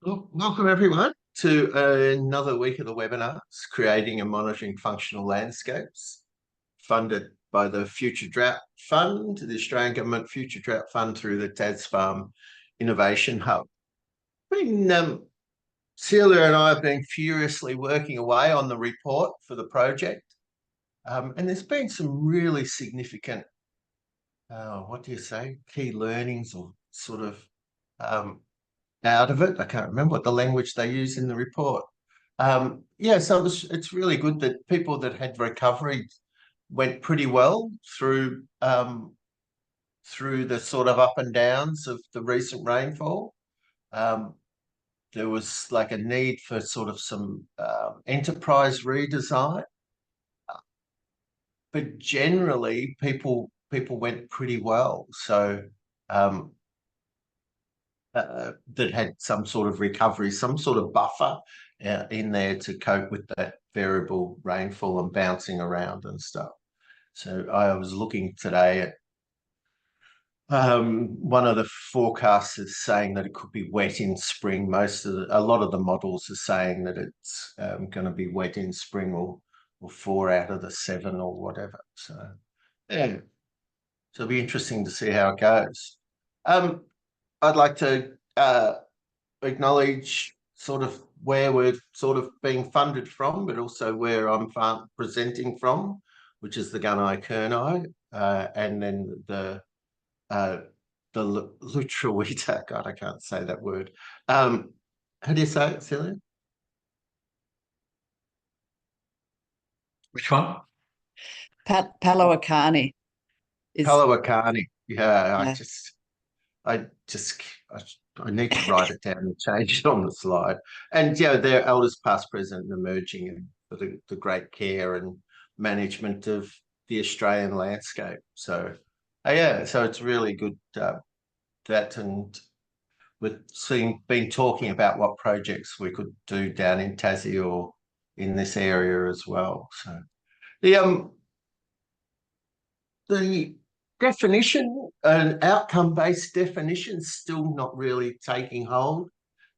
Well, welcome everyone to another week of the webinars, Creating and Monitoring Functional Landscapes, funded by the Future Drought Fund, the Australian Government Future Drought Fund through the TasFarm Innovation Hub. Celia and I have been furiously working away on the report for the project, and there's been some really significant, key learnings or sort of out of it. I can't remember what the language they use in the report. So it's really good that people that had recovery went pretty well through the sort of up and downs of the recent rainfall. There was like a need for sort of some enterprise redesign, but generally people went pretty well. So that had some sort of recovery, some sort of buffer in there to cope with that variable rainfall and bouncing around and stuff. So I was looking today at one of the forecasts is saying that it could be wet in spring. A lot of the models are saying that it's going to be wet in spring or 4 out of the 7 or whatever. So yeah, so it'll be interesting to see how it goes. I'd like to acknowledge sort of where we're sort of being funded from, but also where I'm presenting from, which is the Gunai Kurnai, and then the Lutruwita. God, I can't say that word. How do you say it, Celia? Which one? Palawakani is Palawakani. Yeah, yeah. I need to write it down and change it on the slide. And yeah, they're elders past, present, and emerging, and for the great care and management of the Australian landscape. So so it's really good that, and we've been talking about what projects we could do down in Tassie or in this area as well. So the definition, an outcome-based definition, is still not really taking hold.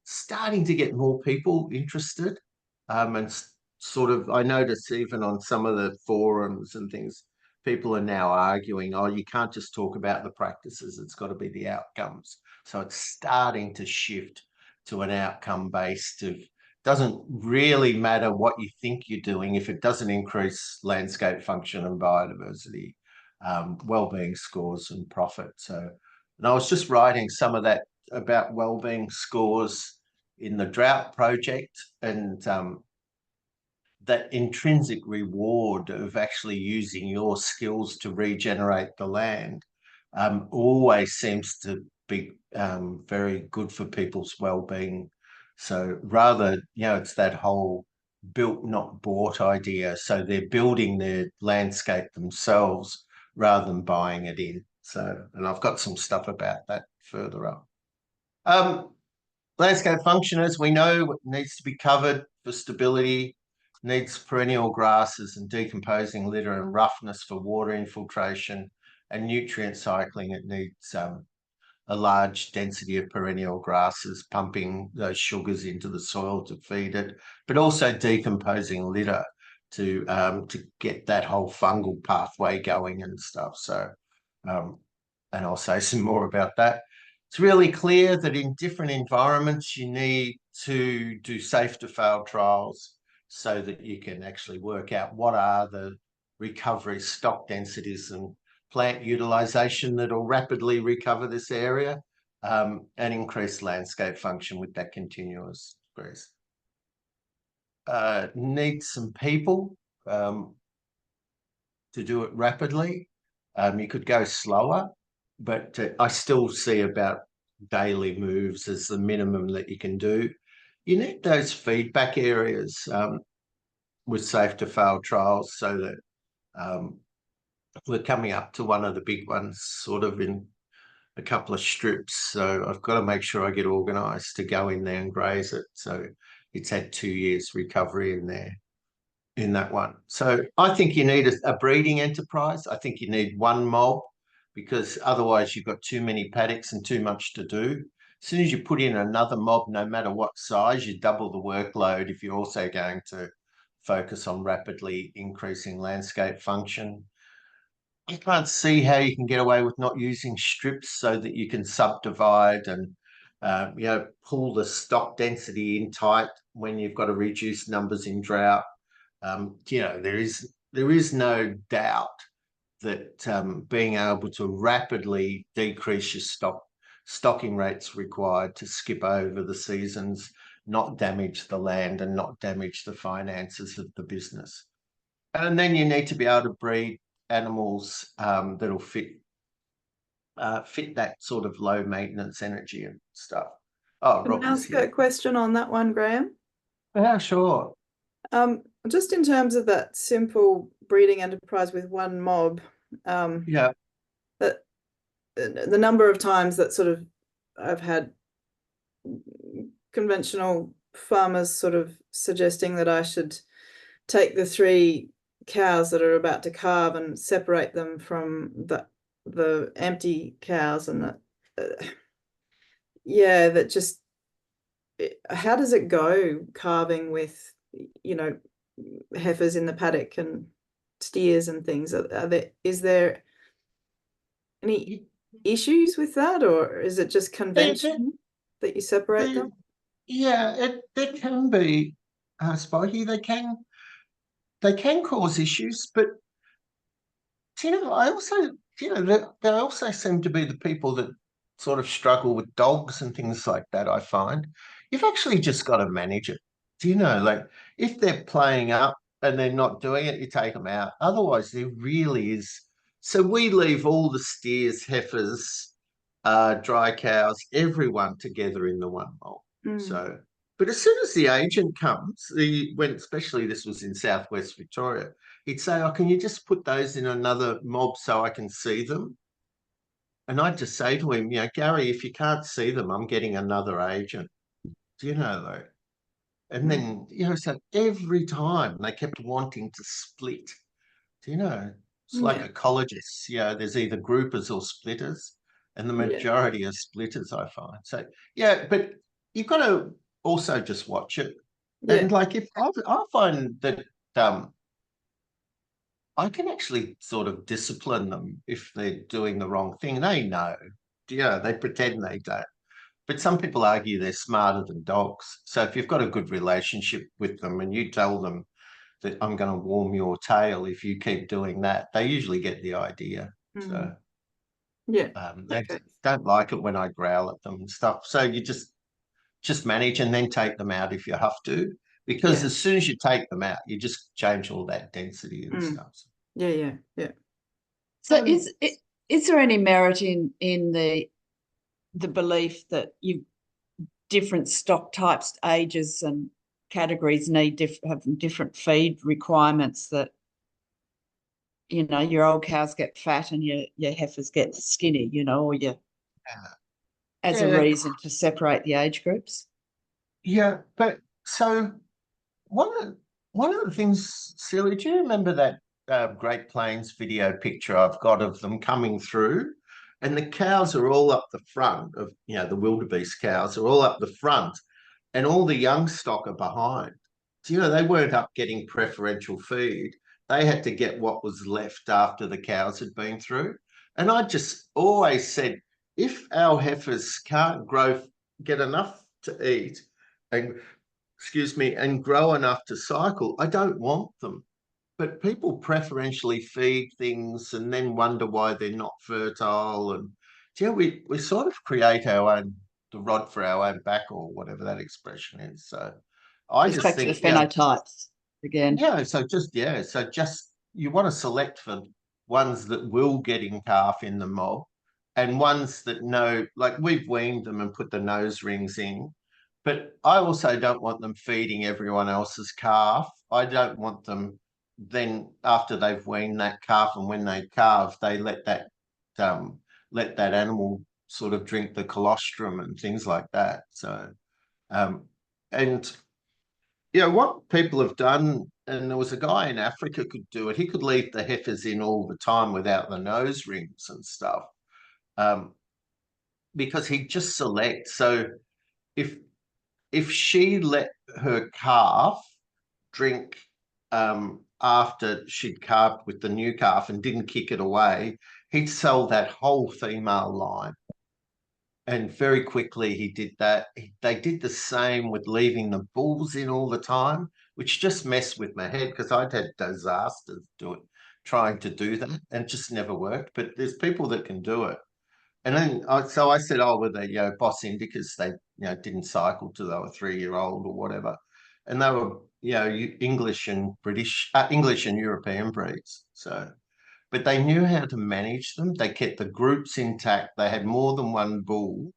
Starting to get more people interested, and sort of, I notice even on some of the forums and things, people are now arguing, oh, you can't just talk about the practices, it's got to be the outcomes. So it's starting to shift to an outcome-based of, doesn't really matter what you think you're doing if it doesn't increase landscape function and biodiversity, well-being scores and profit. So, and I was just writing some of that about well-being scores in the drought project, and that intrinsic reward of actually using your skills to regenerate the land always seems to be very good for people's well-being. So rather, it's that whole built not bought idea. So they're building their landscape themselves rather than buying it in. So, and I've got some stuff about that further up. Landscape function, as we know, needs to be covered for stability, needs perennial grasses and decomposing litter and roughness for water infiltration and nutrient cycling. It needs a large density of perennial grasses pumping those sugars into the soil to feed it, but also decomposing litter to get that whole fungal pathway going and stuff. So, and I'll say some more about that. It's really clear that in different environments, you need to do safe to fail trials so that you can actually work out what are the recovery stock densities and plant utilisation that will rapidly recover this area and increase landscape function with that continuous increase. Need some people to do it rapidly. You could go slower, but I still see about daily moves as the minimum that you can do. You need those feedback areas with safe to fail trials so that we're coming up to one of the big ones sort of in a couple of strips. So I've got to make sure I get organised to go in there and graze it. So it's had 2 years recovery in there in that one. So I think you need a breeding enterprise. I think you need one mob, because otherwise you've got too many paddocks and too much to do. as soon as you put in another mob, no matter what size, you double the workload if you're also going to focus on rapidly increasing landscape function. I can't see how you can get away with not using strips so that you can subdivide and pull the stock density in tight when you've got to reduce numbers in drought. There is no doubt that being able to rapidly decrease your stocking rates required to skip over the seasons, not damage the land and not damage the finances of the business. And then you need to be able to breed animals that'll fit that sort of low maintenance energy and stuff. Oh, Can I ask a question on that one, Graham? Yeah, sure. Just in terms of that simple breeding enterprise with one mob, Yeah. that the number of times that sort of I've had conventional farmers sort of suggesting that I should take the 3 cows that are about to calve and separate them from the empty cows, and that just, how does it go calving with heifers in the paddock and steers and things? Is there any issues with that, or is it just convention that you separate them? Yeah, there can be, Spiky. They can cause issues, but I also, there also seem to be the people that sort of struggle with dogs and things like that. I find you've actually just got to manage it. Like if they're playing up and they're not doing it, you take them out. Otherwise, there really is. So we leave all the steers, heifers, dry cows, everyone together in the one mold. So, but as soon as the agent comes, especially this was in Southwest Victoria, he'd say, "Oh, can you just put those in another mob so I can see them?" And I'd just say to him, Gary, if you can't see them, I'm getting another agent. Like, and then, so every time they kept wanting to split, it's like ecologists, there's either groupers or splitters, and the majority are splitters, I find. So, but you've got to also just watch it. And like, if I find that I can actually sort of discipline them if they're doing the wrong thing. They know, they pretend they don't. But some people argue they're smarter than dogs. So if you've got a good relationship with them and you tell them that I'm going to warm your tail if you keep doing that, they usually get the idea. So they don't like it when I growl at them and stuff. So you just manage and then take them out if you have to. Because as soon as you take them out, you just change all that density and stuff. Yeah. So is there any merit in the belief that different stock types, ages and categories have different feed requirements, that your old cows get fat and your heifers get skinny, or as a reason to separate the age groups? Yeah, but so one of the things, Celia, do you remember that Great Plains video picture I've got of them coming through? And the cows are all up the front of, the wildebeest cows are all up the front, and all the young stock are behind. They weren't up getting preferential feed. They had to get what was left after the cows had been through. And I just always said, if our heifers can't get enough to eat and grow enough to cycle, I don't want them. But people preferentially feed things and then wonder why they're not fertile. And we sort of create the rod for our own back, or whatever that expression is. So I just think to the phenotypes again. So just you want to select for ones that will get in calf in the mob, and ones that know, like we've weaned them and put the nose rings in. But I also don't want them feeding everyone else's calf. I don't want them then, after they've weaned that calf, and when they calve, they let that animal sort of drink the colostrum and things like that. So, and what people have done, and there was a guy in Africa could do it. He could leave the heifers in all the time without the nose rings and stuff. because he'd just select. So if she let her calf drink after she'd calved with the new calf and didn't kick it away, he'd sell that whole female line. And very quickly he did that. They did the same with leaving the bulls in all the time, which just messed with my head because I'd had disasters trying to do that and it just never worked. But there's people that can do it. And then so I said, oh, were they, Boss Indicas, they, didn't cycle till they were 3-year-old or whatever. And they were, English and British, English and European breeds. So, but they knew how to manage them. They kept the groups intact. They had more than one bull.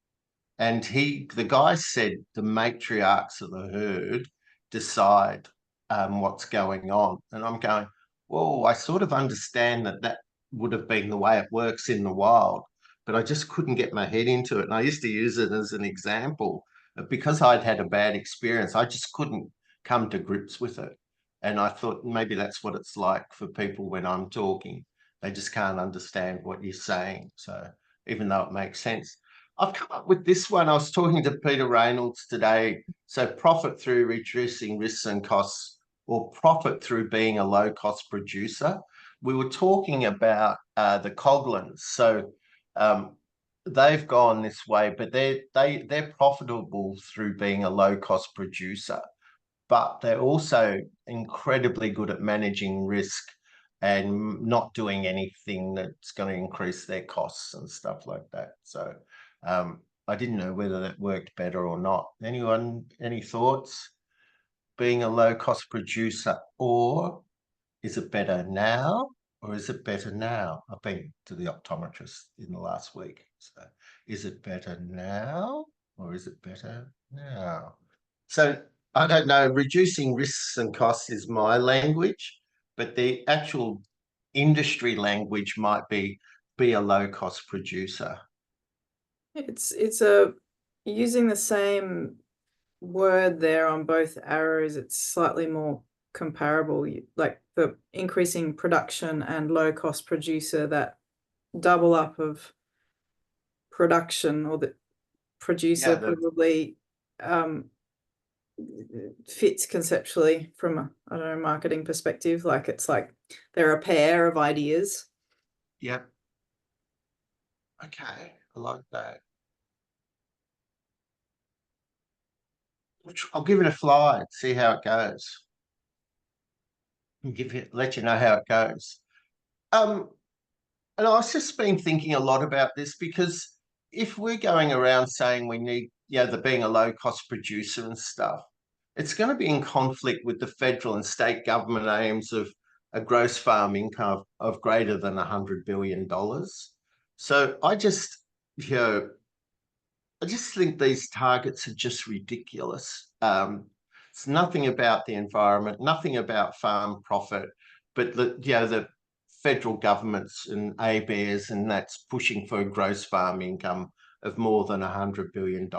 And the guy said the matriarchs of the herd decide what's going on. And I'm going, whoa, I sort of understand that would have been the way it works in the wild, but I just couldn't get my head into it. And I used to use it as an example because I'd had a bad experience. I just couldn't come to grips with it. And I thought maybe that's what it's like for people when I'm talking. They just can't understand what you're saying. So even though it makes sense. I've come up with this one. I was talking to Peter Reynolds today. So profit through reducing risks and costs, or profit through being a low-cost producer. We were talking about the Coglins. So they've gone this way, but they're profitable through being a low-cost producer, but they're also incredibly good at managing risk and not doing anything that's going to increase their costs and stuff like that. So I didn't know whether that worked better or not. Anyone, any thoughts? Being a low-cost producer, or is it better now, or is it better now? I've been to the optometrist in the last week. So is it better now, or is it better now? So I don't know. Reducing risks and costs is my language, but the actual industry language might be a low-cost producer. It's using the same word there on both arrows. It's slightly more comparable, like the increasing production and low cost producer, that double up of production, or the producer probably fits conceptually from a, I don't know, marketing perspective. Like it's like they're a pair of ideas. Yep. Okay, I like that. I'll give it a fly, see how it goes. Let you know how it goes. And I've just been thinking a lot about this, because if we're going around saying we need, the being a low-cost producer and stuff, it's going to be in conflict with the federal and state government aims of a gross farm income of greater than $100 billion. So I just think these targets are just ridiculous. It's nothing about the environment, nothing about farm profit, but the federal governments and ABARES and that's pushing for a gross farm income of more than $100 billion.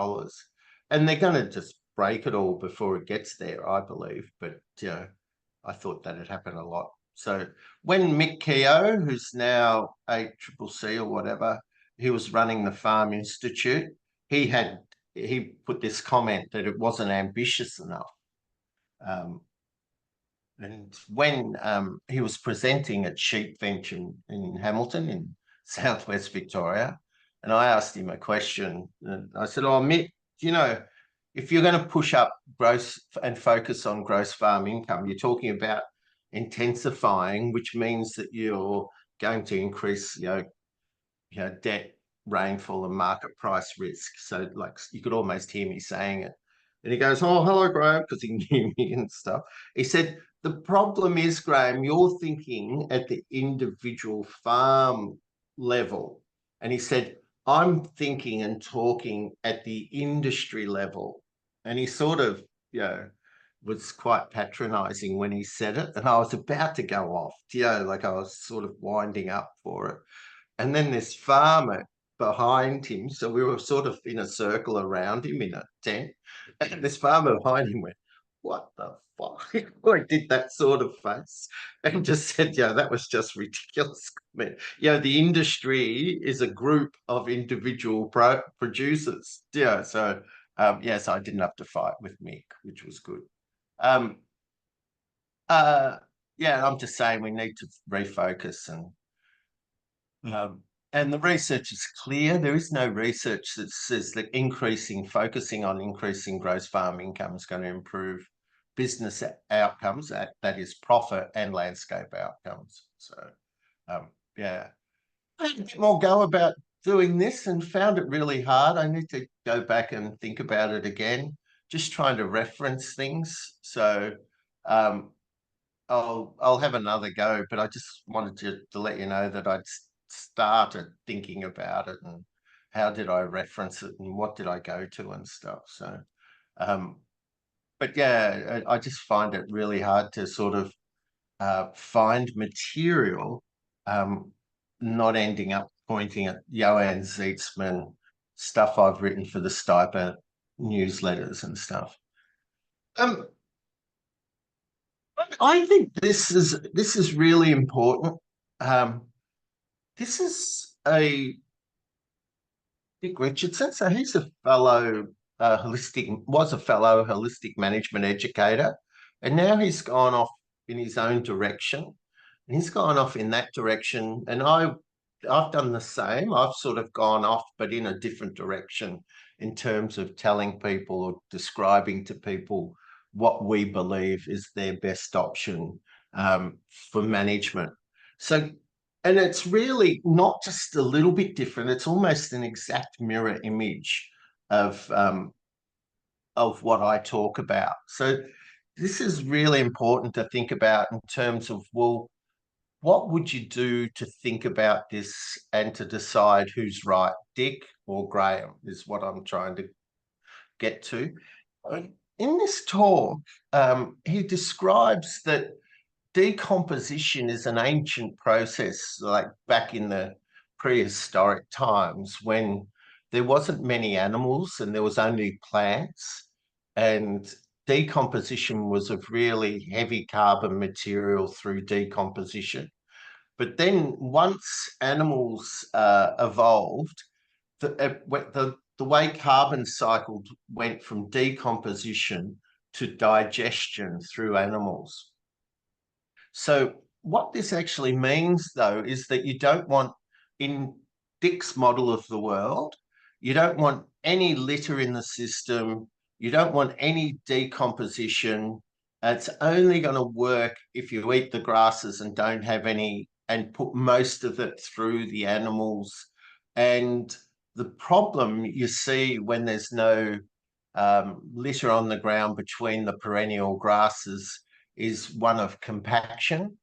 And they're going to just break it all before it gets there, I believe. But, I thought that had happened a lot. So when Mick Keogh, who's now ACCC or whatever, he was running the Farm Institute, he put this comment that it wasn't ambitious enough. And when he was presenting at Sheepfinch in Hamilton in southwest Victoria, and I asked him a question, and I said, oh, Mick, if you're going to push up gross and focus on gross farm income, you're talking about intensifying, which means that you're going to increase, debt, rainfall and market price risk. So like you could almost hear me saying it. And he goes, oh, hello, Graham, because he knew me and stuff. He said, the problem is, Graham, you're thinking at the individual farm level. And he said, I'm thinking and talking at the industry level. And he sort of, was quite patronizing when he said it. And I was about to go off, like I was sort of winding up for it. And then this farmer behind him, so we were sort of in a circle around him in a tent, and this farmer behind him went, what the fuck? I did that sort of face and just said, that was just ridiculous. mean, the industry is a group of individual producers. So yes, I didn't have to fight with Mick, which was good. I'm just saying we need to refocus and the research is clear. There is no research that says that focusing on increasing gross farm income is going to improve business outcomes, that is profit and landscape outcomes. So, I had a bit more go about doing this and found it really hard. I need to go back and think about it again, just trying to reference things. So, I'll have another go, but I just wanted to let you know that I'd started thinking about it and how did I reference it and what did I go to and stuff. So, but yeah, I just find it really hard to sort of find material, not ending up pointing at Johan Zeitsman stuff I've written for the Stiper newsletters and stuff. I think this is really important. This is Dick Richardson. So he's a fellow holistic management educator, and now he's gone off in his own direction. And he's gone off in that direction, and I've done the same. I've sort of gone off, but in a different direction in terms of telling people or describing to people what we believe is their best option for management. So, and it's really not just a little bit different. It's almost an exact mirror image of what I talk about. So this is really important to think about in terms of, well, what would you do to think about this and to decide who's right, Dick or Graham, is what I'm trying to get to. In this talk, he describes that decomposition is an ancient process, like back in the prehistoric times when there wasn't many animals and there was only plants, and decomposition was of really heavy carbon material through decomposition. But then once animals evolved, the way carbon cycled went from decomposition to digestion through animals. So what this actually means, though, is that you don't want, in Dick's model of the world, you don't want any litter in the system, you don't want any decomposition. It's only going to work if you eat the grasses and don't have any, and put most of it through the animals. And the problem you see when there's no litter on the ground between the perennial grasses is one of compaction.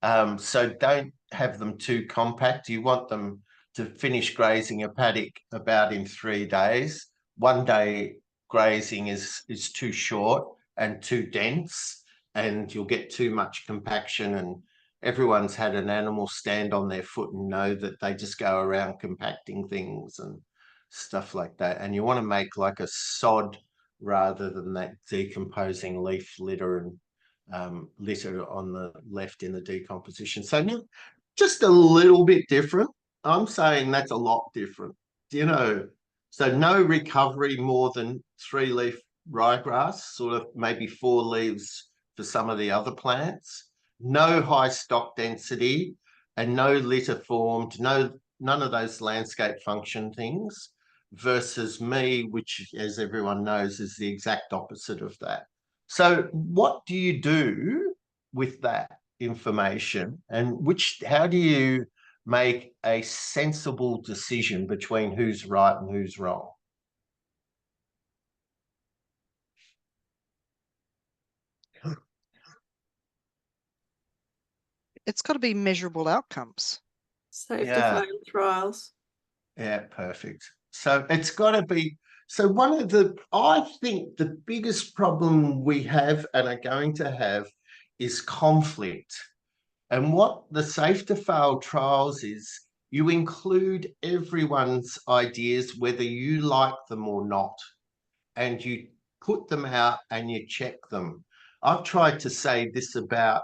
So don't have them too compact. You want them to finish grazing a paddock about in 3 days. 1 day grazing is too short and too dense, and you'll get too much compaction. And everyone's had an animal stand on their foot and know that they just go around compacting things and stuff like that. And you want to make like a sod rather than that decomposing leaf litter and litter on the left in the decomposition. So just a little bit different. I'm saying that's a lot different, so no recovery more than 3-leaf ryegrass, sort of maybe 4 leaves for some of the other plants, no high stock density and no litter formed, none of those landscape function things, versus me, which, as everyone knows, is the exact opposite of that. So what do you do with that information, and how do you make a sensible decision between who's right and who's wrong? It's got to be measurable outcomes. Safety fail trials. Yeah, perfect. So it's got to be. So I think the biggest problem we have and are going to have is conflict. And what the safe to fail trials is, you include everyone's ideas, whether you like them or not, and you put them out and you check them. I've tried to say this about,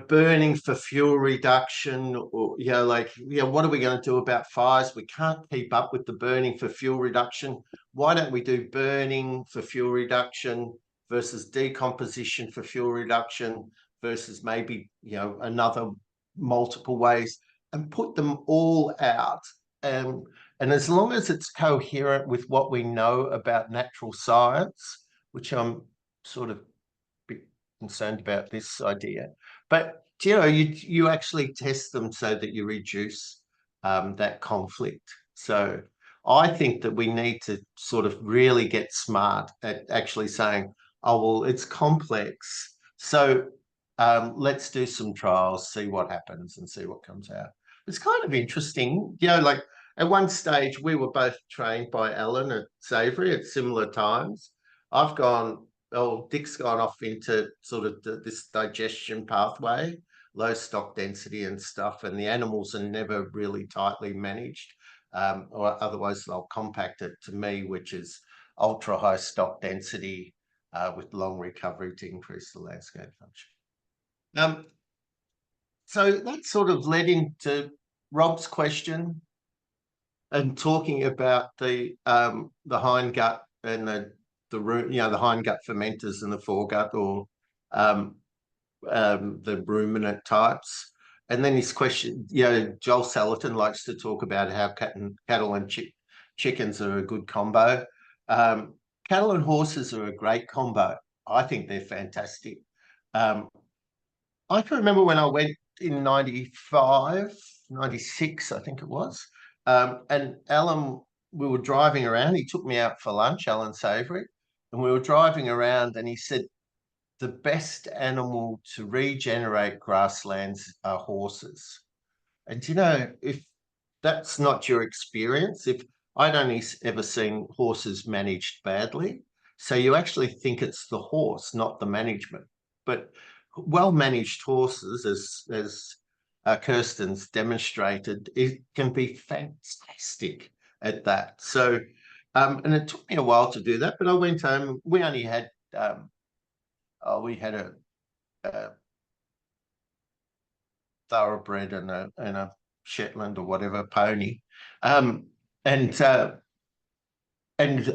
burning for fuel reduction, or what are we going to do about fires? We can't keep up with the burning for fuel reduction. Why don't we do burning for fuel reduction versus decomposition for fuel reduction versus maybe another multiple ways, and put them all out. And as long as it's coherent with what we know about natural science, which I'm sort of concerned about this idea, but you actually test them so that you reduce that conflict. So I think that we need to sort of really get smart at actually saying, oh well, it's complex, so let's do some trials, see what happens and see what comes out. It's kind of interesting, like at one stage we were both trained by Alan at Savory at similar times. Dick's gone off into sort of this digestion pathway, low stock density and stuff, and the animals are never really tightly managed, or otherwise they'll compact it to me, which is ultra high stock density with long recovery to increase the landscape function. So that sort of led into Rob's question and talking about the hindgut and the hindgut fermenters and the foregut, or the ruminant types. And then his question, Joel Salatin likes to talk about how cattle and chickens are a good combo. Cattle and horses are a great combo. I think they're fantastic. I can remember when I went in 95, 96, I think it was, and Alan, we were driving around. He took me out for lunch, Alan Savory, and we were driving around, and he said, the best animal to regenerate grasslands are horses. And if that's not your experience, if I'd only ever seen horses managed badly, so you actually think it's the horse, not the management. But well-managed horses, as Kirsten's demonstrated, it can be fantastic at that. So, and it took me a while to do that, but I went home. We only had we had a thoroughbred and a Shetland or whatever pony, and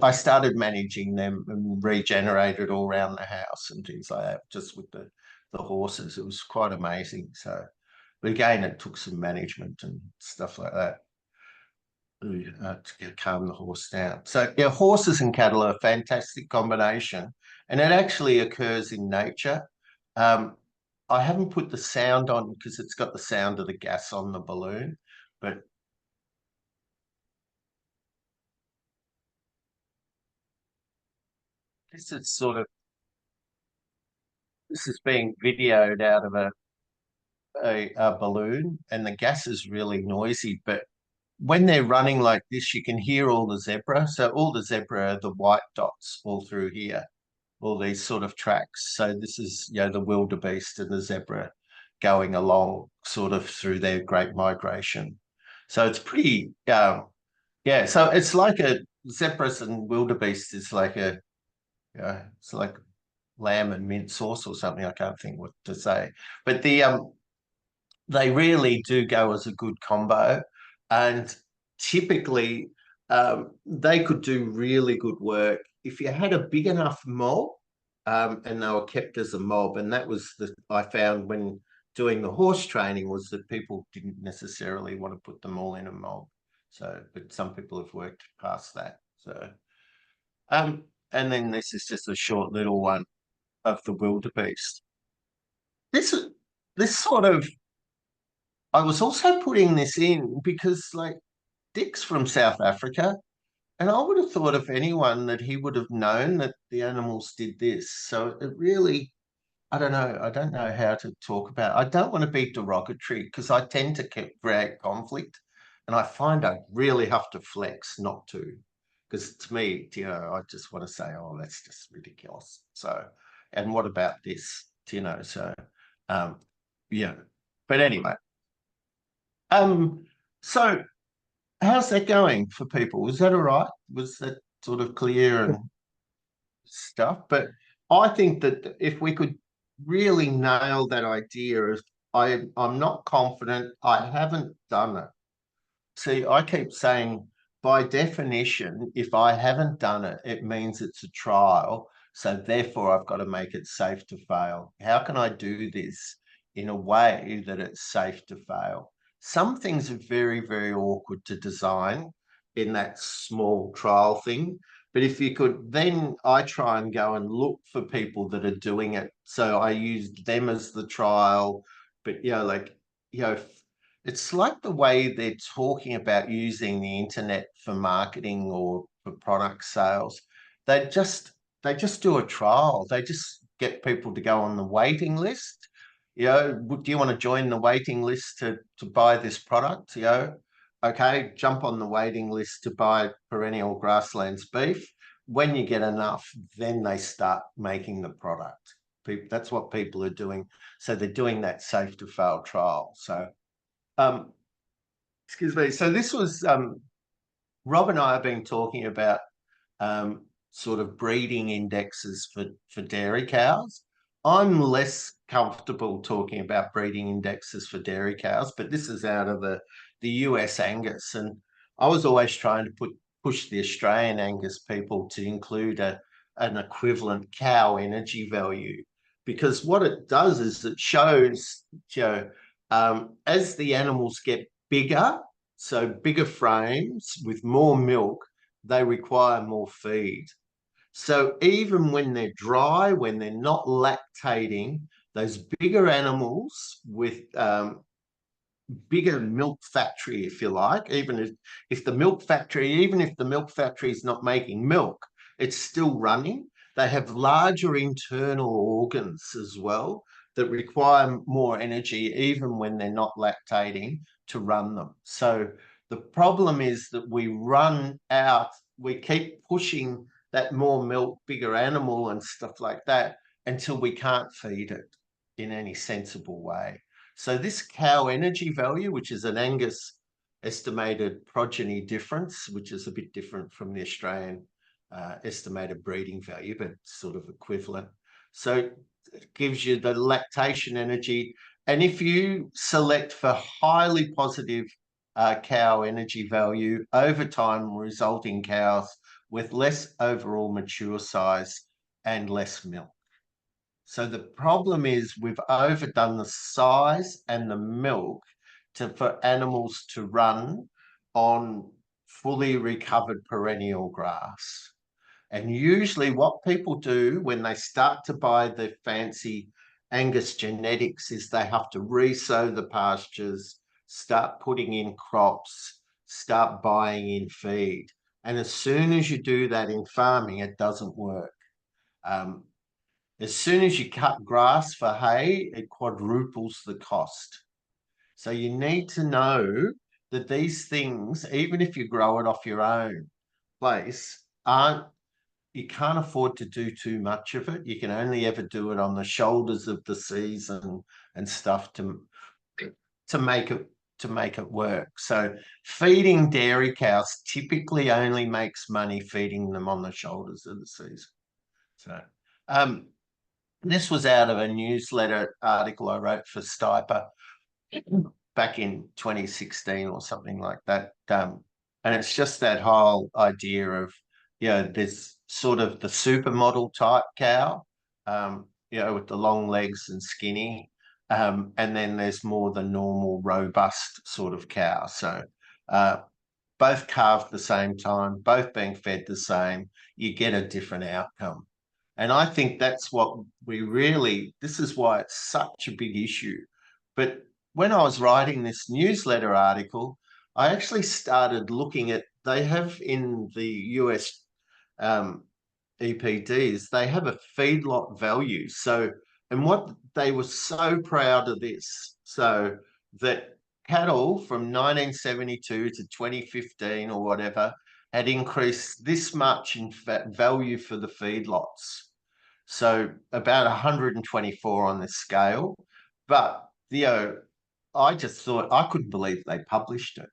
I started managing them and regenerated all around the house and things like that, just with the horses. It was quite amazing. So, but again, it took some management and stuff like that to calm the horse down. So yeah, horses and cattle are a fantastic combination, and it actually occurs in nature. I haven't put the sound on because it's got the sound of the gas on the balloon, but this is being videoed out of a balloon, and the gas is really noisy, but when they're running like this, you can hear all the zebra. So all the zebra are the white dots all through here, all these sort of tracks. So this is, the wildebeest and the zebra going along sort of through their great migration. So it's pretty, so it's like zebras and wildebeest is like it's like lamb and mint sauce or something. I can't think what to say, but they really do go as a good combo, and typically they could do really good work if you had a big enough mob, and they were kept as a mob. And that was I found when doing the horse training, was that people didn't necessarily want to put them all in a mob. So, but some people have worked past that. So, and then this is just a short little one of the wildebeest. This sort of, I was also putting this in because, like, Dick's from South Africa, and I would have thought if anyone that he would have known that the animals did this. So it really, I don't know. I don't know how to talk about it. I don't want to be derogatory because I tend to create conflict, and I find I really have to flex not to, because to me, I just want to say, oh, that's just ridiculous. So, and what about this? So, yeah. But anyway. So how's that going for people? Was that all right? Was that sort of clear and stuff? But I think that if we could really nail that idea of I'm not confident, I haven't done it. See, I keep saying, by definition, if I haven't done it, it means it's a trial. So therefore, I've got to make it safe to fail. How can I do this in a way that it's safe to fail? Some things are very, very awkward to design in that small trial thing. But if you could, then I try and go and look for people that are doing it. So I use them as the trial. But, it's like the way they're talking about using the internet for marketing or for product sales. They just do a trial. They just get people to go on the waiting list. Do you want to join the waiting list to buy this product? Okay, jump on the waiting list to buy perennial grasslands beef. When you get enough, then they start making the product. That's what people are doing. So they're doing that safe to fail trial. So excuse me. So this was Rob and I have been talking about sort of breeding indexes for dairy cows. I'm less comfortable talking about breeding indexes for dairy cows, but this is out of the US Angus, and I was always trying to push the Australian Angus people to include an equivalent cow energy value, because what it does is it shows, as the animals get bigger, so bigger frames with more milk, they require more feed. So even when they're dry, when they're not lactating, those bigger animals with bigger milk factory, if you like, even if the milk factory is not making milk, it's still running. They have larger internal organs as well that require more energy, even when they're not lactating, to run them. So the problem is that we keep pushing that more milk, bigger animal and stuff like that until we can't feed it in any sensible way. So this cow energy value, which is an Angus estimated progeny difference, which is a bit different from the Australian estimated breeding value, but sort of equivalent. So it gives you the lactation energy. And if you select for highly positive cow energy value, over time resulting cows with less overall mature size and less milk. So the problem is we've overdone the size and the milk for animals to run on fully recovered perennial grass. And usually what people do when they start to buy the fancy Angus genetics is they have to resow the pastures, start putting in crops, start buying in feed. And as soon as you do that in farming, it doesn't work. As soon as you cut grass for hay, it quadruples the cost. So you need to know that these things, even if you grow it off your own place, you can't afford to do too much of it. You can only ever do it on the shoulders of the season and stuff to make it work. So feeding dairy cows typically only makes money feeding them on the shoulders of the season. So this was out of a newsletter article I wrote for Stiper back in 2016 or something like that. And it's just that whole idea of, there's sort of the supermodel type cow, with the long legs and skinny. And then there's more the normal, robust sort of cow. So both calved the same time, both being fed the same, you get a different outcome. And I think that's what this is why it's such a big issue. But when I was writing this newsletter article, I actually started looking at, they have in the US EPDs, they have a feedlot value. So, and what they were so proud of this, so that cattle from 1972 to 2015 or whatever had increased this much in value for the feedlots. So about 124 on the scale. But, I just thought, I couldn't believe they published it.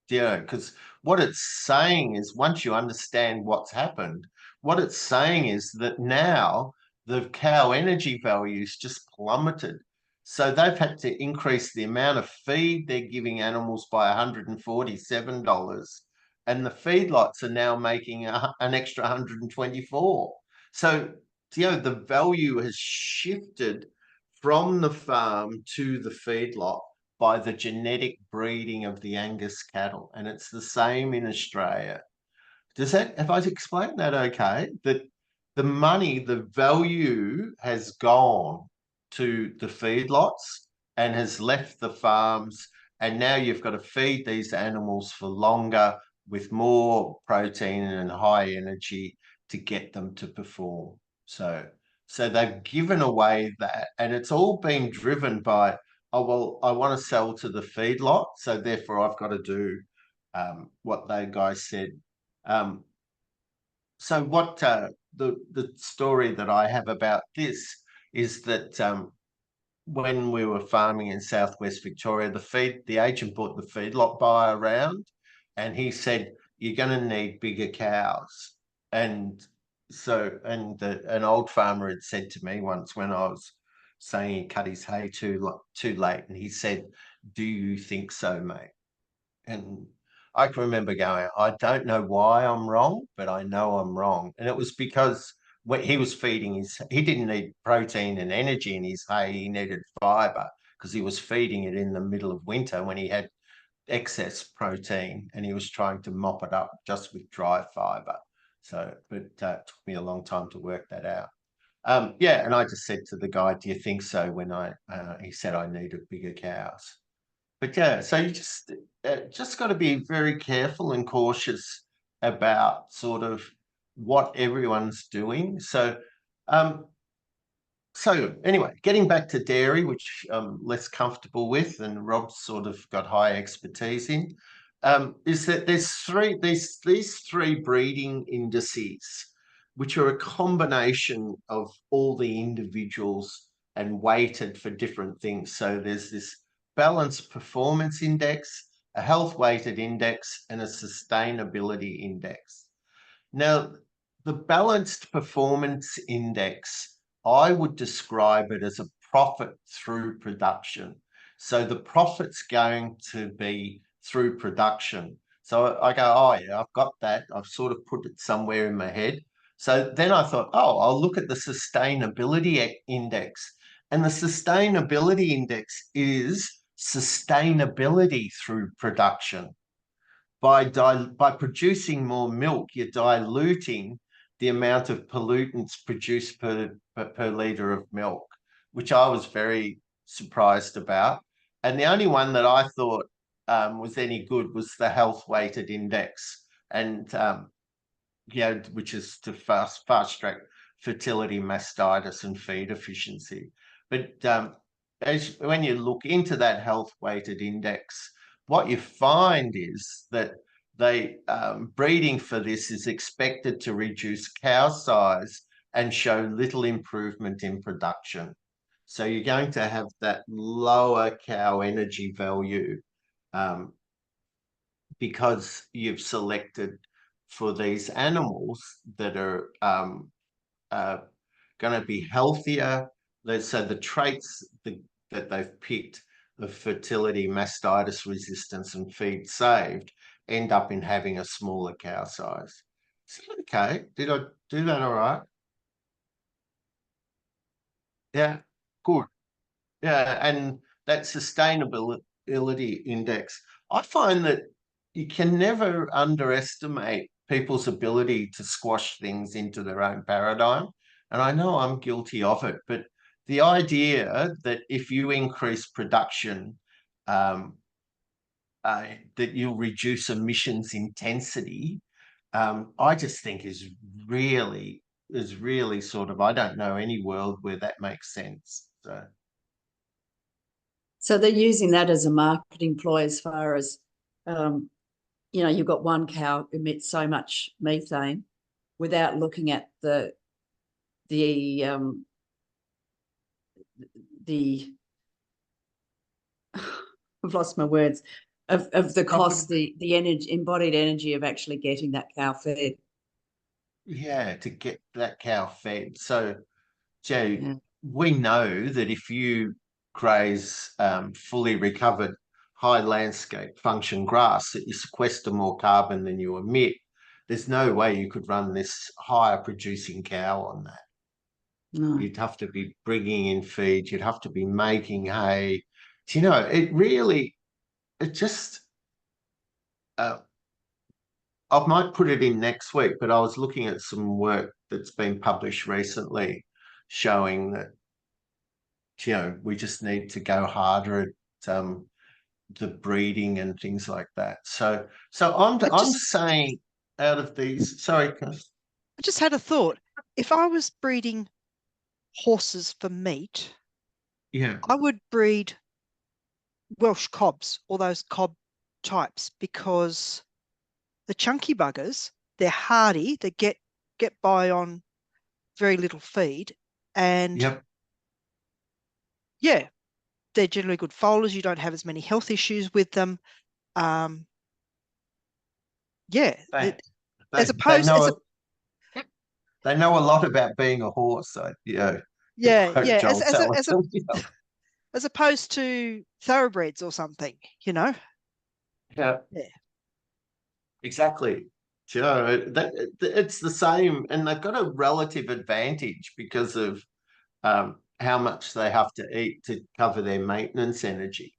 Because what it's saying is, once you understand what's happened, what it's saying is that now the cow energy values just plummeted. So they've had to increase the amount of feed they're giving animals by $147. And the feedlots are now making an extra 124. So, the value has shifted from the farm to the feedlot by the genetic breeding of the Angus cattle. And it's the same in Australia. Have I explained that okay? That the money, the value has gone to the feedlots and has left the farms. And now you've got to feed these animals for longer with more protein and high energy to get them to perform. So they've given away that, and it's all been driven by, oh, well, I want to sell to the feedlot, so therefore I've got to do what they guys said. So what the story that I have about this is that when we were farming in Southwest Victoria, the agent brought the feedlot buyer around, and he said, "You're going to need bigger cows." And so, an old farmer had said to me once when I was saying he cut his hay too late, and he said, "Do you think so, mate?" And I can remember going, I don't know why I'm wrong, but I know I'm wrong. And it was because when he was feeding he didn't need protein and energy in his hay, he needed fiber because he was feeding it in the middle of winter when he had excess protein, and he was trying to mop it up just with dry fiber. So, but it took me a long time to work that out. Yeah, and I just said to the guy, "Do you think so?" When he said I needed bigger cows. But yeah, so you just got to be very careful and cautious about sort of what everyone's doing. So anyway, getting back to dairy, which I'm less comfortable with, and Rob's sort of got high expertise in, is that there's these three breeding indices, which are a combination of all the individuals and weighted for different things. So there's this balanced performance index, a health weighted index, and a sustainability index. Now, the balanced performance index, I would describe it as a profit through production. So the profit's going to be through production. So I go, oh yeah, I've got that. I've sort of put it somewhere in my head. So then I thought, oh, I'll look at the sustainability index. And the sustainability index is sustainability through production. By producing more milk, you're diluting the amount of pollutants produced per litre of milk, which I was very surprised about. And the only one that I thought was any good was the health weighted index, and which is to fast track fertility, mastitis, and feed efficiency. But when you look into that health weighted index, what you find is that breeding for this is expected to reduce cow size and show little improvement in production. So you're going to have that lower cow energy value because you've selected for these animals that are going to be healthier. So the traits that they've picked, the fertility, mastitis resistance, and feed saved, end up in having a smaller cow size. Is that okay? Did I do that all right? Yeah, good. Yeah, and that sustainability index, I find that you can never underestimate people's ability to squash things into their own paradigm. And I know I'm guilty of it, but the idea that if you increase production, that you'll reduce emissions intensity, I just think is really sort of, I don't know any world where that makes sense. So they're using that as a marketing ploy as far as, you've got one cow emits so much methane without looking at the I've lost my words, of the cost, the energy, embodied energy of actually getting that cow fed. Yeah, to get that cow fed. So Joe, Yeah. we know that if you graze fully recovered high landscape function grass, that you sequester more carbon than you emit. There's no way you could run this higher producing cow on that. No. You'd have to be bringing in feed. You'd have to be making hay. Do you know, it just, I might put it in next week, but I was looking at some work that's been published recently showing that, you know, we just need to go harder at the breeding and things like that. So I'm saying out of these, sorry, Chris. I just had a thought. If I was breeding horses for meat, Yeah. I would breed Welsh cobs, or those cob types, because the chunky buggers, they're hardy, they get by on very little feed, and Yep. yeah, they're generally good foalers. You don't have as many health issues with them. Yeah, as opposed, they know a lot about being a horse. So, yeah, Joel Salatin, as opposed to thoroughbreds or something, you know. Yeah. Yeah. Exactly. It's the same, and they've got a relative advantage because of how much they have to eat to cover their maintenance energy.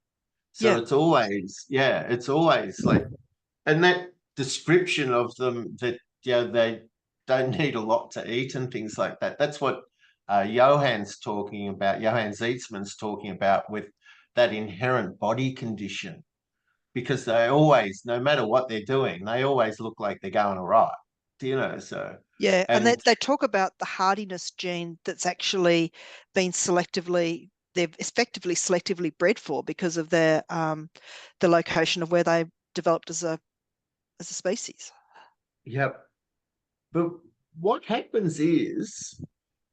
So Yeah. it's always like, and that description of them that they don't need a lot to eat and things like that. That's what Johan's talking about. Johan Zeitsman's talking about with that inherent body condition, because they always, no matter what they're doing, they always look like they're going all right. So Yeah, and and they talk about the hardiness gene that's actually been they've effectively selectively bred for because of their the location of where they developed as a species. yep. But what happens is,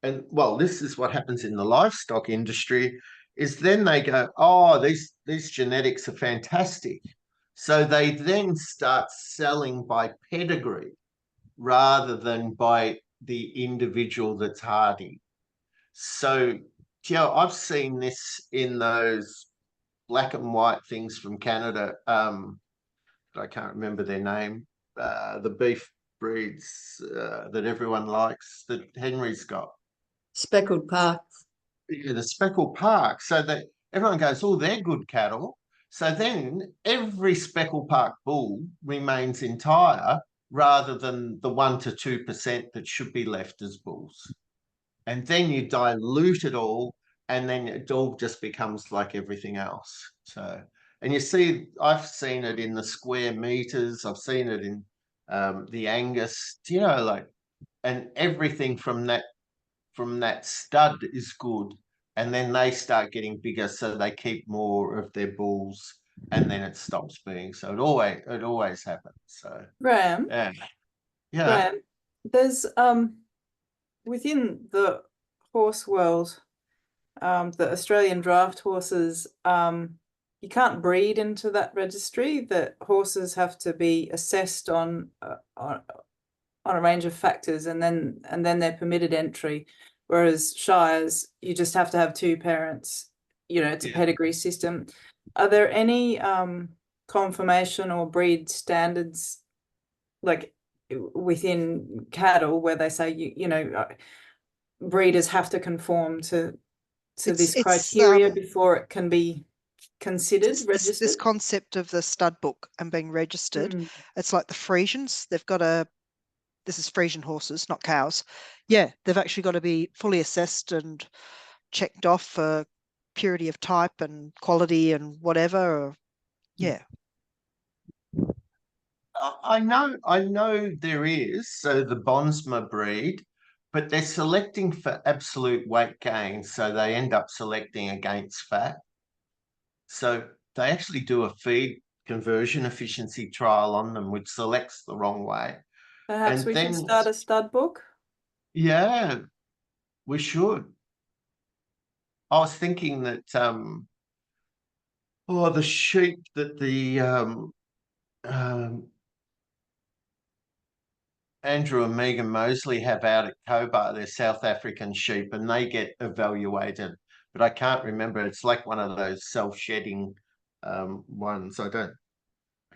and well, this is what happens in the livestock industry, is then they go, oh, these genetics are fantastic. So they then start selling by pedigree rather than by the individual that's hardy. So, I've seen this in those black and white things from Canada. I can't remember their name. The beef breeds that everyone likes that Henry's got. Speckled Parks. Yeah, the speckled park. So that everyone goes, oh, they're good cattle. So then every speckled park bull remains entire rather than the 1 to 2% that should be left as bulls. And then you dilute it all, and then it all just becomes like everything else. So, and you see, I've seen it in the square meters. I've seen it in the Angus. And everything from that stud is good, and then they start getting bigger, so they keep more of their bulls, and then it stops being. So it always happens. So Graham, yeah. Graham, there's within the horse world, the Australian draft horses, you can't breed into that registry. That horses have to be assessed on a range of factors, and then they're permitted entry. Whereas shires, you just have to have two parents. It's a pedigree system. Are there any conformation or breed standards, like within cattle, where they say breeders have to conform to this criteria before it can be considered registered? This concept of the stud book and being registered, it's like the Friesians. They've got this is Friesian horses, not cows. Yeah, they've actually got to be fully assessed and checked off for purity of type and quality and whatever. Yeah. I know there is. So the Bonsma breed, but they're selecting for absolute weight gain. So they end up selecting against fat. So they actually do a feed conversion efficiency trial on them, which selects the wrong way. Perhaps we should start a stud book. Yeah, we should. I was thinking that the sheep that the Andrew and Megan Mosley have out at Cobar, they're South African sheep, and they get evaluated. But I can't remember. It's like one of those self-shedding ones. I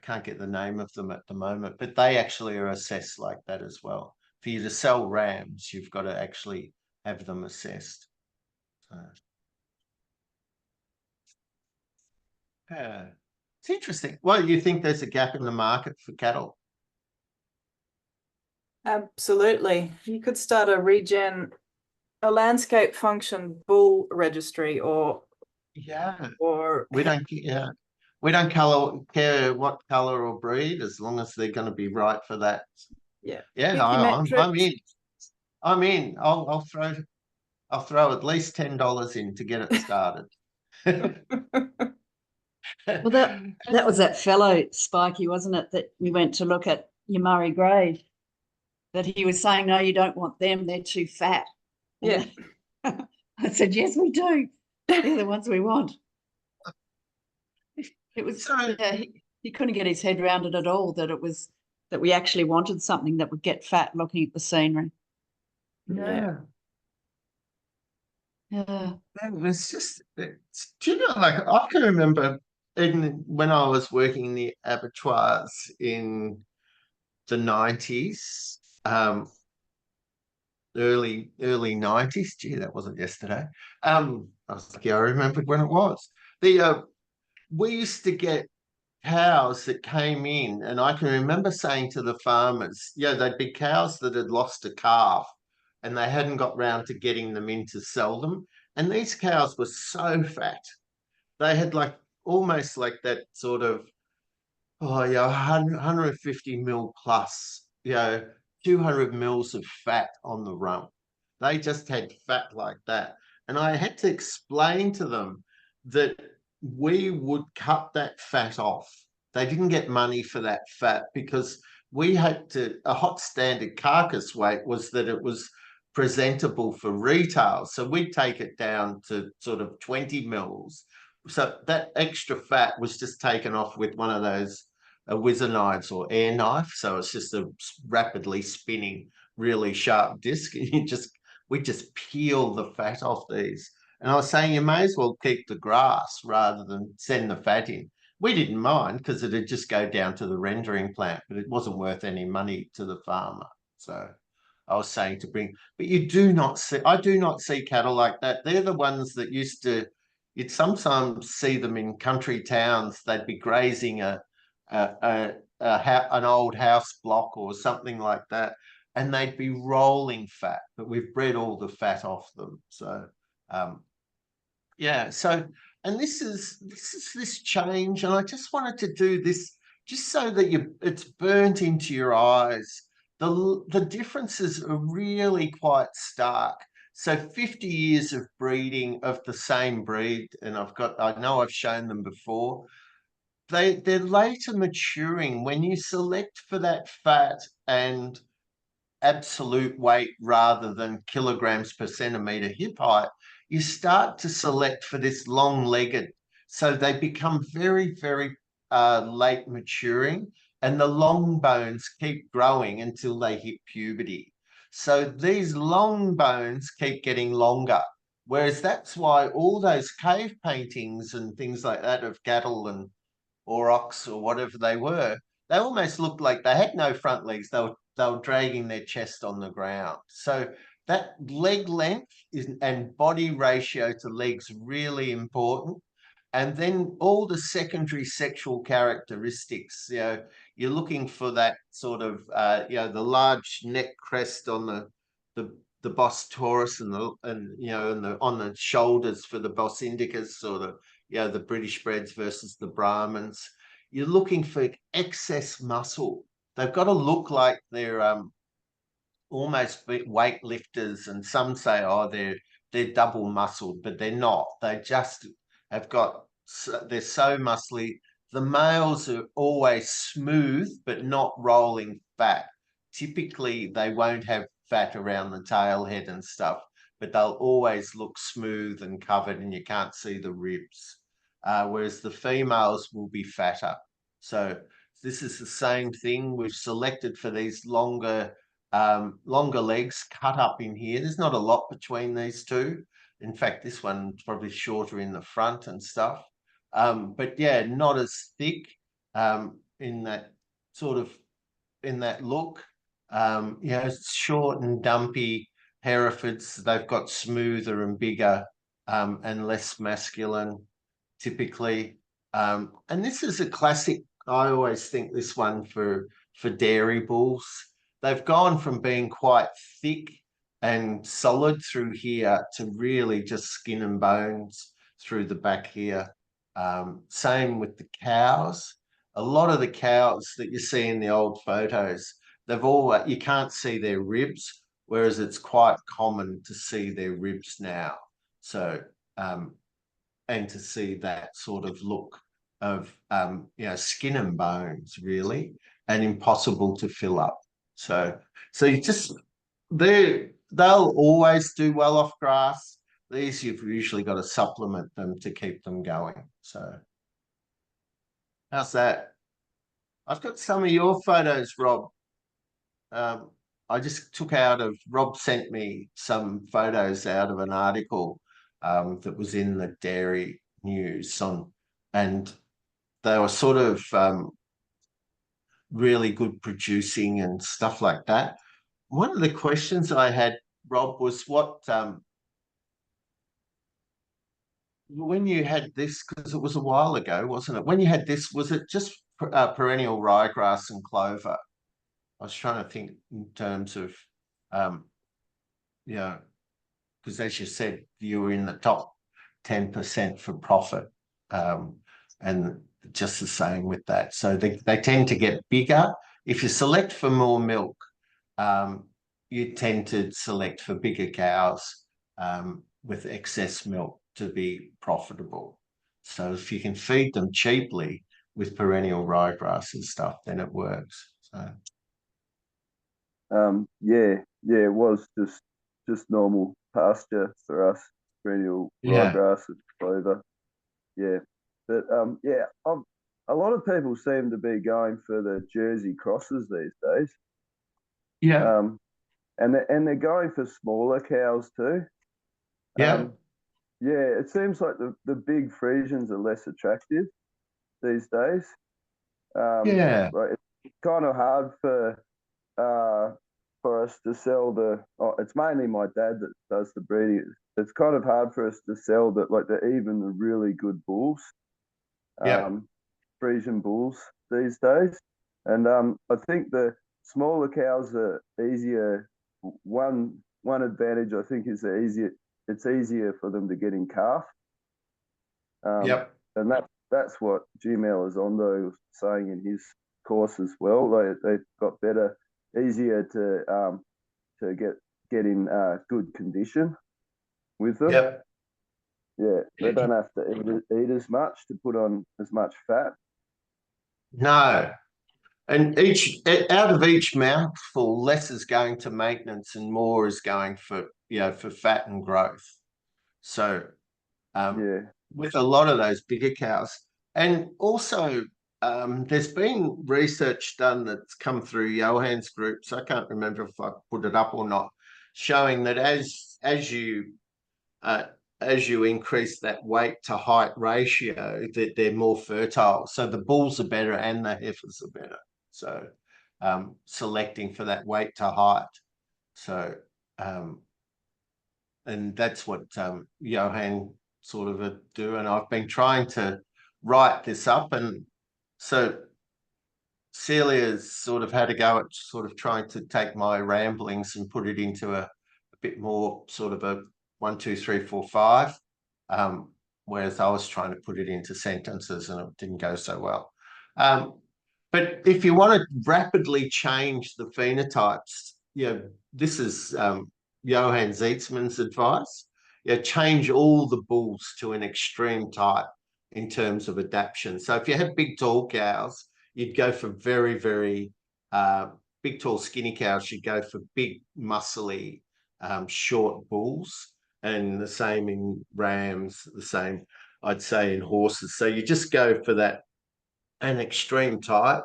can't get the name of them at the moment, but they actually are assessed like that as well. For you to sell rams, you've got to actually have them assessed. So, yeah, it's interesting. Well, you think there's a gap in the market for cattle? Absolutely. You could start a landscape function bull registry, or Yeah, or we don't. Yeah, we don't care what color or breed, as long as they're going to be right for that. yeah. Yeah, I'm in. I'm in. I'll throw at least $10 in to get it started. Well, that was that fellow, Spikey, wasn't it, that we went to look at your Murray grade, that he was saying, no, you don't want them, they're too fat. Yeah. I said, yes, we do. They're the ones we want. It was, yeah, he couldn't get his head around it at all, that we actually wanted something that would get fat looking at the scenery. Yeah. Yeah. Do you know, like, I can remember when I was working in the abattoirs in the 90s, early 90s. Gee, that wasn't yesterday. I was lucky I remembered when it was. We used to get cows that came in, and I can remember saying to the farmers, yeah, they'd be cows that had lost a calf and they hadn't got round to getting them in to sell them. And these cows were so fat. They had like almost like that sort of, 150 mil plus, 200 mils of fat on the rump. They just had fat like that. And I had to explain to them that we would cut that fat off. They didn't get money for that fat because a hot standard carcass weight was that it was presentable for retail. So we'd take it down to sort of 20 mils. So that extra fat was just taken off with one of those whizzer knives or air knife. So it's just a rapidly spinning, really sharp disc. And we just peel the fat off these. And I was saying, you may as well keep the grass rather than send the fat in. We didn't mind because it'd just go down to the rendering plant, but it wasn't worth any money to the farmer. So I was saying but I do not see cattle like that. They're the ones that you'd sometimes see them in country towns. They'd be grazing an old house block or something like that, and they'd be rolling fat, but we've bred all the fat off them. So, yeah. So, and this is this change, and I just wanted to do this just so that it's burnt into your eyes. The differences are really quite stark. So 50 years of breeding of the same breed, and I know I've shown them before. They're later maturing when you select for that fat and absolute weight rather than kilograms per centimeter hip height. You start to select for this long-legged, so they become very, very late maturing, and the long bones keep growing until they hit puberty. So these long bones keep getting longer. Whereas that's why all those cave paintings and things like that of cattle and aurochs or whatever they almost looked like they had no front legs. They were dragging their chest on the ground. So that leg length and body ratio to legs really important. And then all the secondary sexual characteristics, you're looking for that sort of, the large neck crest on the Bos taurus and on the shoulders for the Bos indicus, or the British breds versus the Brahmins. You're looking for excess muscle. They've got to look like they're almost weightlifters, and some say, they're double muscled, but they're not. They just they're so muscly. The males are always smooth, but not rolling fat. Typically, they won't have fat around the tail head and stuff, but they'll always look smooth and covered, and you can't see the ribs. Whereas the females will be fatter. So this is the same thing. We've selected for these longer longer legs cut up in here. There's not a lot between these two. In fact, this one's probably shorter in the front and stuff. But yeah, not as thick in that sort of, in that look. You know, short and dumpy Herefords, they've got smoother and bigger and less masculine typically. And this is a classic, I always think this one for dairy bulls. They've gone from being quite thick and solid through here to really just skin and bones through the back here. Same with the cows. A lot of the cows that you see in the old photos, they've all, you can't see their ribs, whereas it's quite common to see their ribs now. So, and to see that sort of look of, you know, skin and bones really, and impossible to fill up. So you just, they'll always do well off grass. These, you've usually got to supplement them to keep them going. So how's that? I've got some of your photos, Rob. I just took out of, Rob sent me some photos out of an article that was in the Dairy News on, and they were sort of really good producing and stuff like that. One of the questions I had, Rob, was what, when you had this, because it was a while ago, wasn't it? When you had this, was it just perennial ryegrass and clover? I was trying to think in terms of, you know, because as you said, you were in the top 10% for profit, and just the same with that. So they tend to get bigger. If you select for more milk, you tend to select for bigger cows with excess milk to be profitable. So if you can feed them cheaply with perennial ryegrass and stuff, then it works. So. Yeah, it was just normal pasture for us, perennial ryegrass and clover. Yeah, but yeah, a lot of people seem to be going for the Jersey crosses these days. Yeah. And they're going for smaller cows too. Yeah. Yeah, it seems like the big Friesians are less attractive these days. Yeah. Like it's kind of hard for us to sell the. Oh, it's mainly my dad that does the breeding. It's kind of hard for us to sell that, like even the really good bulls, Friesian bulls these days. And I think the smaller cows are easier. One advantage I think is it's easier for them to get in calf. And that's what Jim Elizondo was saying in his course as well. They've got better, easier to get in good condition with them. Yeah, they don't have to eat as much to put on as much fat. No. And out of each mouthful, less is going to maintenance and more is going for, you know, for fat and growth. So with a lot of those bigger cows, and also there's been research done that's come through Johann's group, so I can't remember if I put it up or not, showing that as you increase that weight to height ratio, that they're more fertile. So the bulls are better and the heifers are better. So selecting for that weight to height. So and that's what Johann sort of do. And I've been trying to write this up, and so Celia's sort of had a go at sort of trying to take my ramblings and put it into a bit more sort of a 1, 2, 3, 4, 5. Whereas I was trying to put it into sentences and it didn't go so well. But if you want to rapidly change the phenotypes, you know, this is Johann Zeitzman's advice. You know, change all the bulls to an extreme type in terms of adaptation. So if you have big, tall cows, you'd go for very, very big, tall, skinny cows. You'd go for big, muscly, short bulls. And the same in rams, the same, I'd say, in horses. So you just go for that, an extreme type.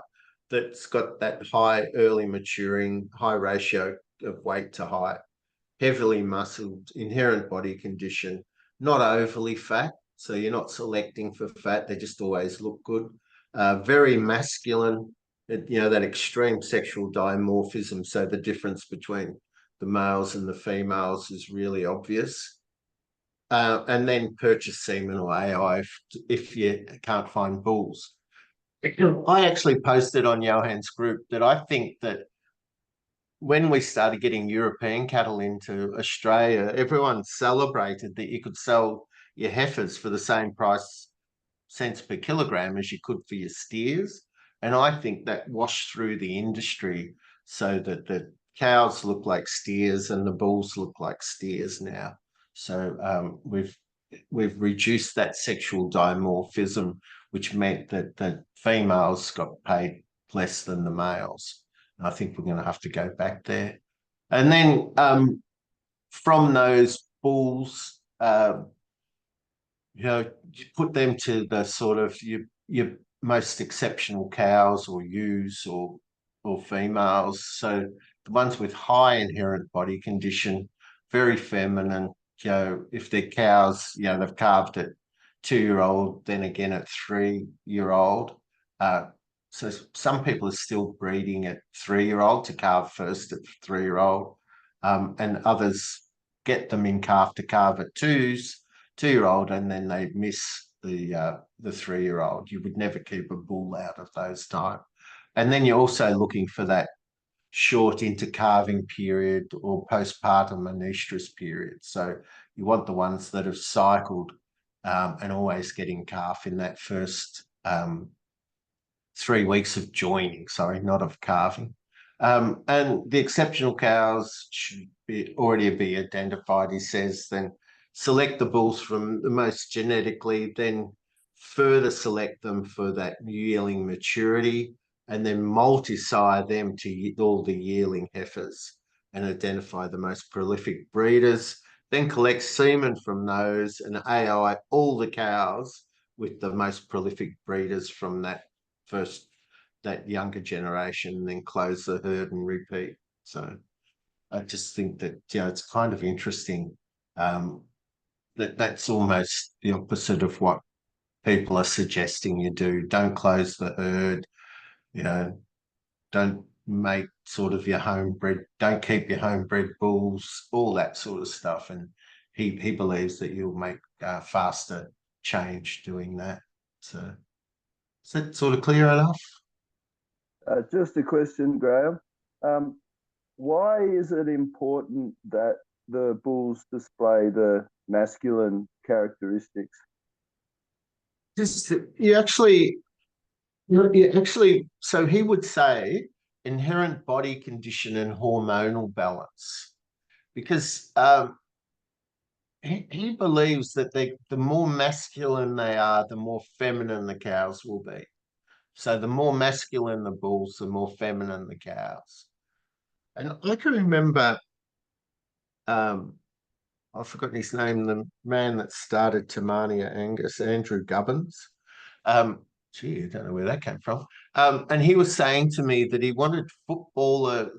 that's got that high early maturing, high ratio of weight to height, heavily muscled, inherent body condition, not overly fat. So you're not selecting for fat. They just always look good. Very masculine, that extreme sexual dimorphism. So the difference between the males and the females is really obvious. And then purchase semen or AI if you can't find bulls. I actually posted on Johan's group that I think that when we started getting European cattle into Australia, everyone celebrated that you could sell your heifers for the same price cents per kilogram as you could for your steers. And I think that washed through the industry so that the cows look like steers and the bulls look like steers now. So we've reduced that sexual dimorphism, which meant that the females got paid less than the males. And I think we're going to have to go back there. And then from those bulls, you put them to the sort of your most exceptional cows or ewes or females. So the ones with high inherent body condition, very feminine. If they're cows, they've calved at 2-year-old, then again at 3-year-old. So some people are still breeding at 3-year-old to calve first at 3-year-old, and others get them in calf to calve at 2-year-old, and then they miss the 3-year-old. You would never keep a bull out of those type. And then you're also looking for that short intercalving period or postpartum anestrus period. So you want the ones that have cycled and always getting calf in that first 3 weeks of joining, not of calving. And the exceptional cows should already be identified, he says, then select the bulls from the most genetically, then further select them for that yearling maturity, and then multi-sire them to all the yearling heifers and identify the most prolific breeders, then collect semen from those and AI all the cows with the most prolific breeders from that younger generation, and then close the herd and repeat. So I just think that it's kind of interesting that's almost the opposite of what people are suggesting you do. Don't close the herd, don't make sort of your homebred, don't keep your homebred bulls, all that sort of stuff. And he believes that you'll make faster change doing that. So is that sort of clear enough? Just a question, Graham. Why is it important that the bulls display the masculine characteristics? So he would say inherent body condition and hormonal balance, because he believes that the more masculine they are, the more feminine the cows will be. So the more masculine the bulls, the more feminine the cows. And I can remember, I've forgotten his name, the man that started Tamania Angus, Andrew Gubbins. I don't know where that came from. And he was saying to me that he wanted footballer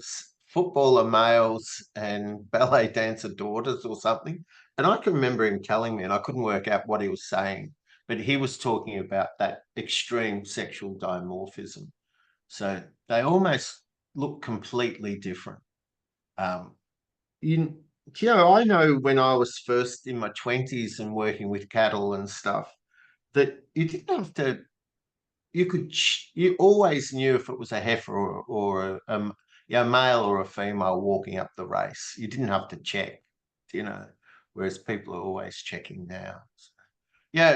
males and ballet dancer daughters or something. And I can remember him telling me, and I couldn't work out what he was saying, but he was talking about that extreme sexual dimorphism. So they almost look completely different. I know when I was first in my 20s and working with cattle and stuff, that you didn't have to, you always knew if it was a heifer or a male or a female walking up the race. You didn't have to check, whereas people are always checking now.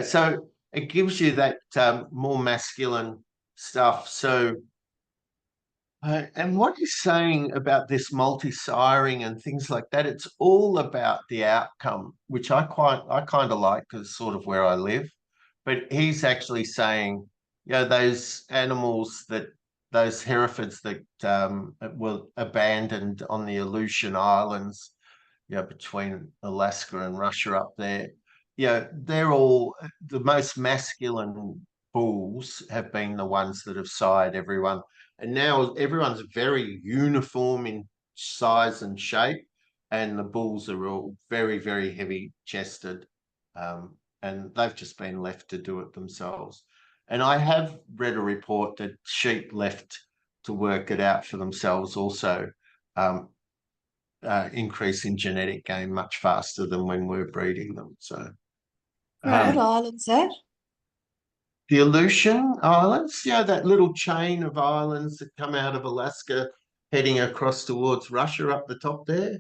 So it gives you that more masculine stuff. So, and what he's saying about this multi-siring and things like that, it's all about the outcome, which I kind of like, because it's sort of where I live. But he's actually saying, those animals those Herefords that were abandoned on the Aleutian Islands, between Alaska and Russia up there, they're all the most masculine bulls have been the ones that have sired everyone. And now everyone's very uniform in size and shape, and the bulls are all very, very heavy chested. And they've just been left to do it themselves. And I have read a report that sheep left to work it out for themselves also increase in genetic gain much faster than when we're breeding them. So What island's that? the Aleutian Islands, that little chain of islands that come out of Alaska heading across towards Russia up the top there,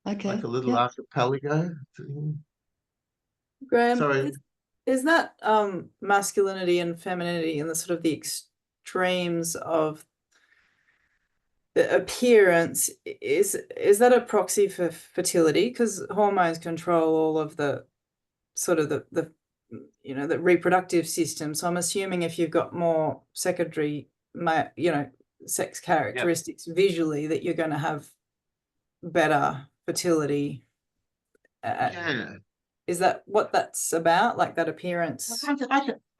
Okay. like a little yeah. archipelago. Graham, Sorry. is that masculinity and femininity and the sort of the extremes of the appearance, is that a proxy for fertility? Because hormones control all of the sort of the the reproductive system. So I'm assuming if you've got more secondary sex characteristics visually, that you're going to have better fertility. Is that what that's about, like that appearance?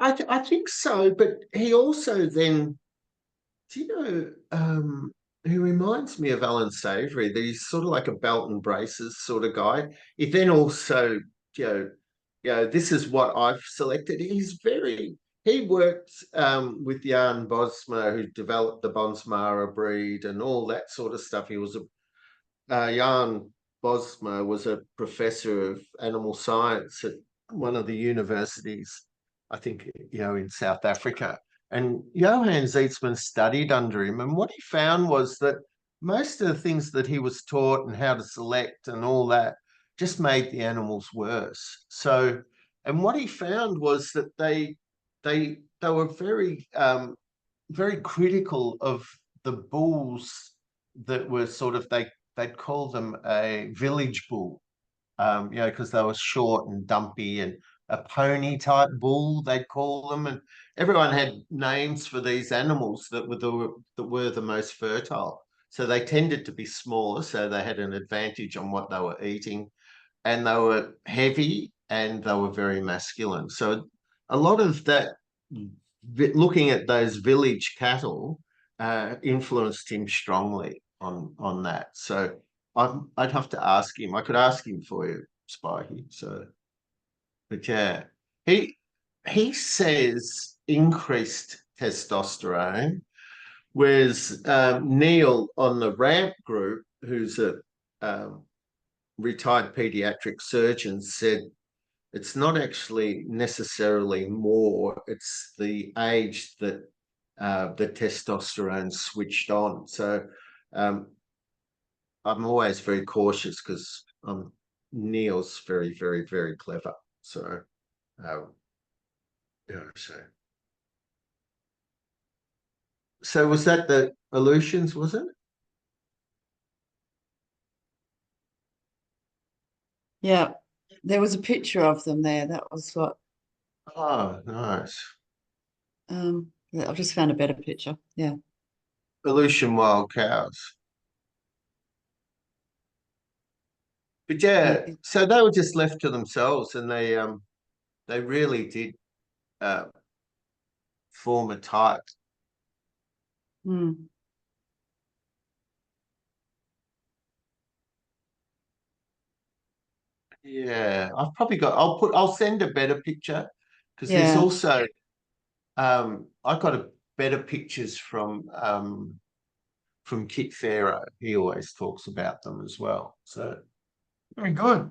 I think so, but he also then, he reminds me of Alan Savory. That he's sort of like a belt and braces sort of guy. He then also, this is what I've selected. He worked with Jan Bosma, who developed the Bonsmara breed and all that sort of stuff. He was Jan Bosma was a professor of animal science at one of the universities, I think, in South Africa. And Johann Zietsman studied under him. And what he found was that most of the things that he was taught and how to select and all that just made the animals worse. So, and what he found was that they were very, very critical of the bulls that were sort of, they'd call them a village bull, because they were short and dumpy, and a pony type bull, they'd call them. And everyone had names for these animals that were the most fertile. So they tended to be smaller, so they had an advantage on what they were eating, and they were heavy and they were very masculine. So a lot of that, looking at those village cattle, influenced him strongly on that. So I'd have to ask him. I could ask him for you, Spiky. So, but yeah, he says increased testosterone, whereas Neil on the RAMP group, who's a retired pediatric surgeon, said it's not actually necessarily more, it's the age that the testosterone switched on. So I'm always very cautious because Neil's very, very, very clever. So, so was that the Aleutians, was it? Yeah, there was a picture of them there. That was what. Oh, nice. I just found a better picture. Yeah. Aleutian wild cows. But yeah, so they were just left to themselves, and they really did form a type. Mm. Yeah, I'll send a better picture, because there's Yeah. also I got a better pictures from Kit Pharaoh. He always talks about them as well. So very good.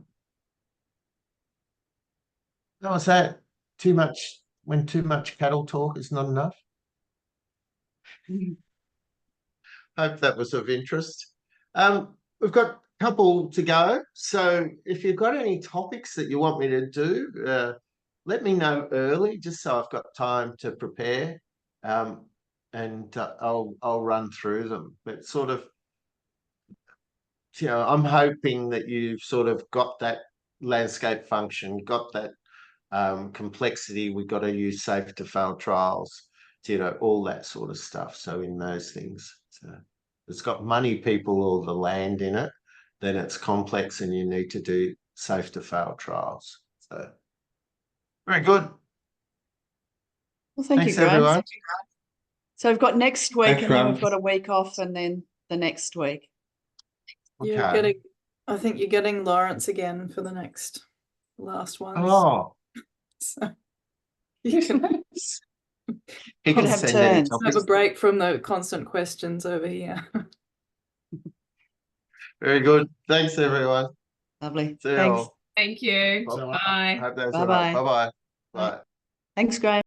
How was that? Too much, when too much cattle talk is not enough? Hope that was of interest. We've got a couple to go. So if you've got any topics that you want me to do, let me know early, just so I've got time to prepare. And I'll run through them. But sort of, I'm hoping that you've sort of got that landscape function, got that complexity. We've got to use safe to fail trials, all that sort of stuff. So in those things, it's got money, people, or the land in it, then it's complex and you need to do safe to fail trials. So very good. Well, thank Thanks, you, Graham. everyone. So we've got next week, Thanks, and then Graham. we've got a week off, and then the next week. You're Okay. getting, I think you're getting Lawrence again for the last ones. Oh, So you can he can have send any turns. have a topics. break from the constant questions over here. Very good. Thanks, everyone. Lovely. See you Thanks. all. Thank you. Bye. Bye. Hope that's Bye-bye. all right. Bye-bye. Bye. Bye. Thanks, Graham.